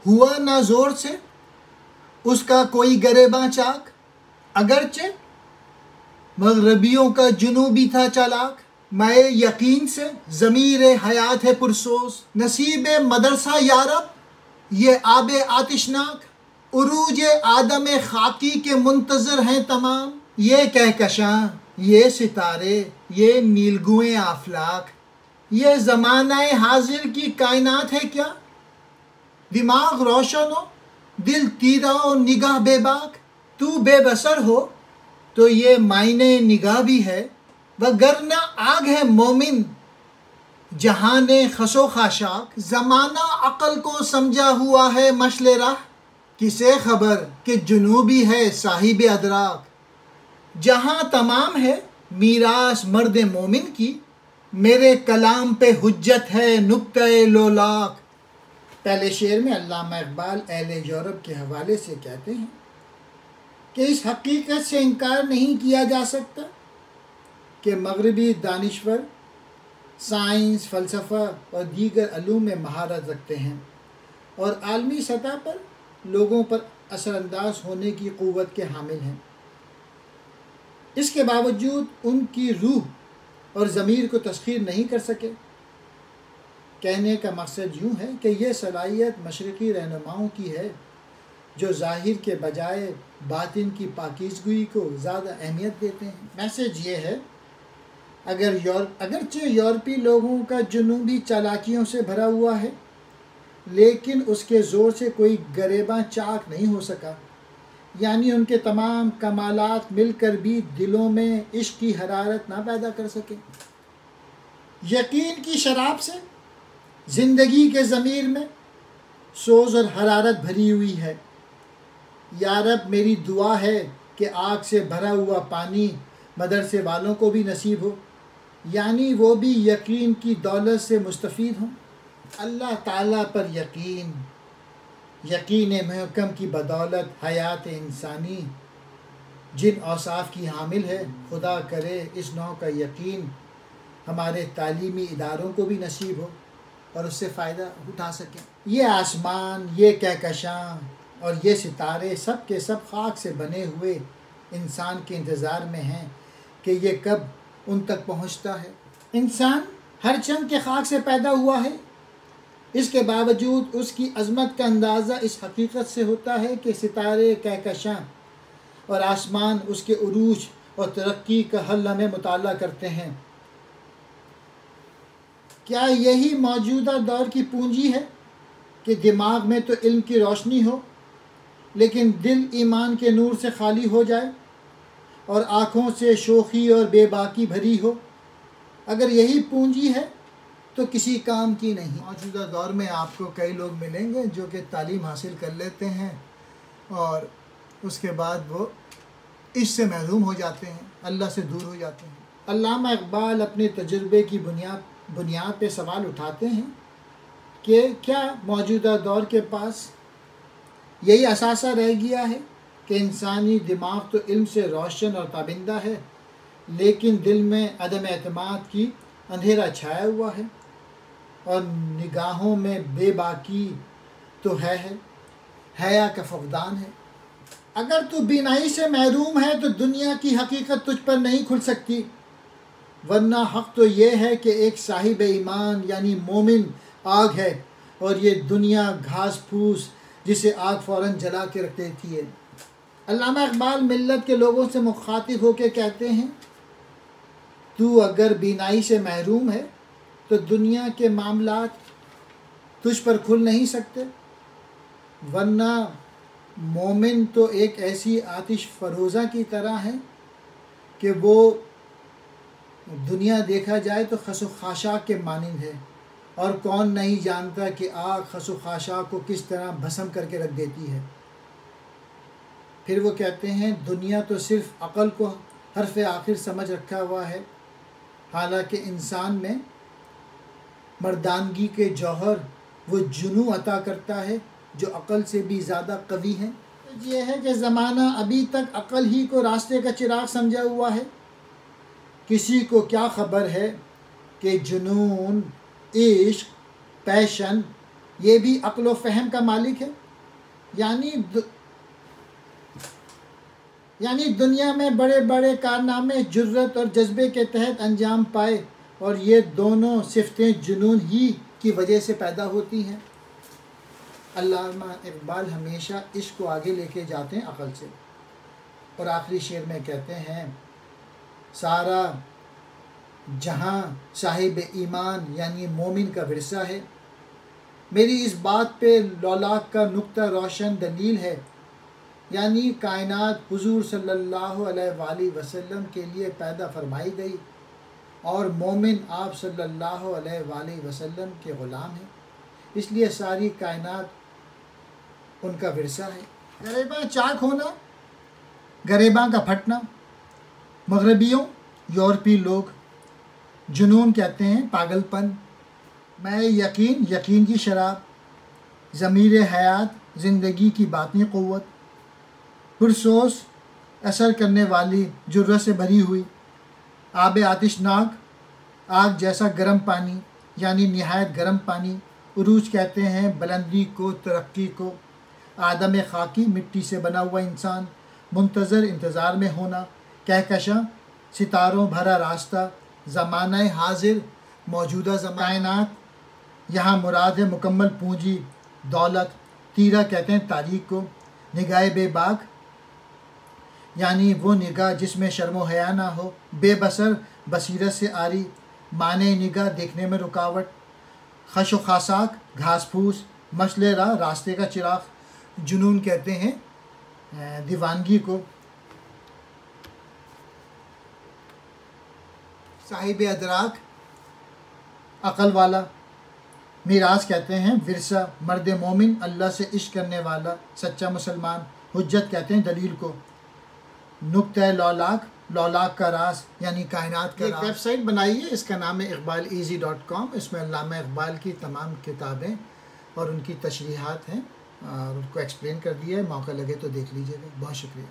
ہوا نہ زور سے اس کا کوئی گریباں چاک، اگرچہ مغربیوں کا جنوبی تھا چالاک، میں یقین سے ضمیر حیات ہے پرسوز، نصیب مدرسہ یارب یہ آب آتشناک، عروج آدم خاکی کے منتظر ہیں تمام، یہ کہکشاں، یہ ستارے، یہ نیلگوئے آفلاک، یہ زمانہ حاضر کی کائنات ہے کیا؟ دماغ روشن ہو، دل تیرا و نگاہ بے باک، تو بے بصر ہو تو یہ معنی نگاہ بھی ہے، وگرنہ آگ ہے مومن جہان خس و خاشاک، زمانہ عقل کو سمجھا ہوا ہے مشل راہ، کسے خبر کہ جنوبی ہے صاحب ادراک، جہاں تمام ہے میراث مرد مومن کی، میرے کلام پہ حجت ہے نکتہ لولاک۔ پہلے شعر میں علامہ اقبال اہل یورپ کے حوالے سے کہتے ہیں کہ اس حقیقت سے انکار نہیں کیا جا سکتا کہ مغربی دانشور سائنس، فلسفہ اور دیگر علوم میں مہارت رکھتے ہیں اور عالمی سطح پر لوگوں پر اثر انداز ہونے کی قوت کے حامل ہیں۔ اس کے باوجود ان کی روح اور ضمیر کو تسخیر نہیں کر سکے۔ کہنے کا مقصد یوں ہے کہ یہ صلاحیت مشرقی رہنماؤں کی ہے جو ظاہر کے بجائے باطن کی پاکیزگی کو زیادہ اہمیت دیتے ہیں۔ میسج یہ ہے، اگرچہ یورپی لوگوں کا جنوبی چالاکیوں سے بھرا ہوا ہے، لیکن اس کے زور سے کوئی گریباں چاک نہیں ہو سکا، یعنی ان کے تمام کمالات مل کر بھی دلوں میں عشق کی حرارت نہ پیدا کر سکے۔ یقین کی شراب سے زندگی کے ضمیر میں سوز اور حرارت بھری ہوئی ہے۔ یا رب میری دعا ہے کہ آگ سے بھرا ہوا پانی مدرسے والوں کو بھی نصیب ہو، یعنی وہ بھی یقین کی دولت سے مستفید ہوں۔ اللہ تعالیٰ پر یقین محکم کی بدولت حیات انسانی جن اوصاف کی حامل ہے، خدا کرے اس نوع کا یقین ہمارے تعلیمی اداروں کو بھی نصیب ہو اور اس سے فائدہ اٹھا سکیں۔ یہ آسمان، یہ کہکشاں اور یہ ستارے سب کے سب خاک سے بنے ہوئے انسان کے انتظار میں ہیں کہ یہ کب ان تک پہنچتا ہے۔ انسان ہر چند کے خاک سے پیدا ہوا ہے، اس کے باوجود اس کی عظمت کا اندازہ اس حقیقت سے ہوتا ہے کہ ستارے، کہکشاں اور آسمان اس کے عروج اور ترقی کا ہر لمحے مطالعہ کرتے ہیں۔ کیا یہی موجودہ دور کی پونجی ہے کہ دماغ میں تو علم کی روشنی ہو لیکن دل ایمان کے نور سے خالی ہو جائے اور آنکھوں سے شوخی اور بے باکی بھری ہو؟ اگر یہی پونجی ہے تو کسی کام کی نہیں۔ موجودہ دور میں آپ کو کئی لوگ ملیں گے جو کہ تعلیم حاصل کر لیتے ہیں اور اس کے بعد وہ اس سے محروم ہو جاتے ہیں، اللہ سے دور ہو جاتے ہیں۔ علامہ اقبال اپنے تجربے کی بنیاد پہ سوال اٹھاتے ہیں کہ کیا موجودہ دور کے پاس یہی اثاثہ رہ گیا ہے کہ انسانی دماغ تو علم سے روشن اور تابندہ ہے، لیکن دل میں عدم اعتماد کی اندھیرا چھایا ہوا ہے اور نگاہوں میں بے باکی تو ہے، حیا کا فقدان ہے۔ اگر تو بینائی سے محروم ہے تو دنیا کی حقیقت تجھ پر نہیں کھل سکتی، ورنہ حق تو یہ ہے کہ ایک صاحب ایمان یعنی مومن آگ ہے اور یہ دنیا گھاس پھوس جسے آگ فوراً جلا کے رکھ دیتی ہے۔ علامہ اقبال ملت کے لوگوں سے مخاطب ہو کے کہتے ہیں، تو اگر بینائی سے محروم ہے تو دنیا کے معاملات تجھ پر کھل نہیں سکتے، ورنہ مومن تو ایک ایسی آتش فروزہ کی طرح ہے کہ وہ دنیا دیکھا جائے تو خس و خاشاک کے مانند ہے، اور کون نہیں جانتا کہ آگ خس و خاشاک کو کس طرح بھسم کر کے رکھ دیتی ہے۔ پھر وہ کہتے ہیں، دنیا تو صرف عقل کو حرف آخر سمجھ رکھا ہوا ہے، حالانکہ انسان میں مردانگی کے جوہر وہ جنوں عطا کرتا ہے جو عقل سے بھی زیادہ قوی ہیں۔ یہ ہے کہ زمانہ ابھی تک عقل ہی کو راستے کا چراغ سمجھا ہوا ہے۔ کسی کو کیا خبر ہے کہ جنون، عشق، پیشن یہ بھی عقل و فہم کا مالک ہے، یعنی دنیا میں بڑے بڑے کارنامے جرت اور جذبے کے تحت انجام پائے، اور یہ دونوں صفتیں جنون ہی کی وجہ سے پیدا ہوتی ہیں۔ علامہ اقبال ہمیشہ عشق کو آگے لے کے جاتے ہیں عقل سے، اور آخری شعر میں کہتے ہیں سارا جہاں صاحب ایمان یعنی مومن کا ورثہ ہے، میری اس بات پہ لولاک کا نقطہ روشن دلیل ہے، یعنی کائنات حضور صلی اللہ علیہ وآلہ وسلم کے لیے پیدا فرمائی گئی، اور مومن آپ صلی اللہ علیہ وآلہ وسلم کے غلام ہیں، اس لیے ساری کائنات ان کا ورثہ ہے۔ گریباں چاک ہونا، گریباں کا پھٹنا، مغربیوں یورپی لوگ جنون کہتے ہیں پاگل پن، میں یقین کی شراب، ضمیر حیات زندگی کی باطنی قوت، پرسوس اثر کرنے والی جرت سے بھری ہوئی، آب آتشناک آگ جیسا گرم پانی، یعنی نہایت گرم پانی، عروج کہتے ہیں بلندی کو، ترقی کو، آدم خاکی مٹی سے بنا ہوا انسان، منتظر انتظار میں ہونا، کہکشاں ستاروں بھرا راستہ، زمانہ حاضر موجودہ کائنات، یہاں مراد ہے مکمل پونجی دولت، تیرہ کہتے ہیں تاریخ کو، نگاہ بے باک یعنی وہ نگاہ جس میں شرم و حیا نہ ہو، بے بصر بصیرت سے آری، معنی نگاہ دیکھنے میں رکاوٹ، خش و خاشاک گھاس پھوس، مشل راہ راستے کا چراغ، جنون کہتے ہیں دیوانگی کو، صاحب ادراک عقل والا، میراث کہتے ہیں ورثہ، مرد مومن اللہ سے عشق کرنے والا سچا مسلمان، حجت کہتے ہیں دلیل کو، نقطہ لولاک کا راز یعنی کائنات کا راز۔ ایک ویب سائٹ بنائی ہے، اس کا نام ہے اقبالیزی.com، اس میں علامہ اقبال کی تمام کتابیں اور ان کی تشریحات ہیں، اور ان کو ایکسپلین کر دیا ہے، موقع لگے تو دیکھ لیجیے گا۔ بہت شکریہ۔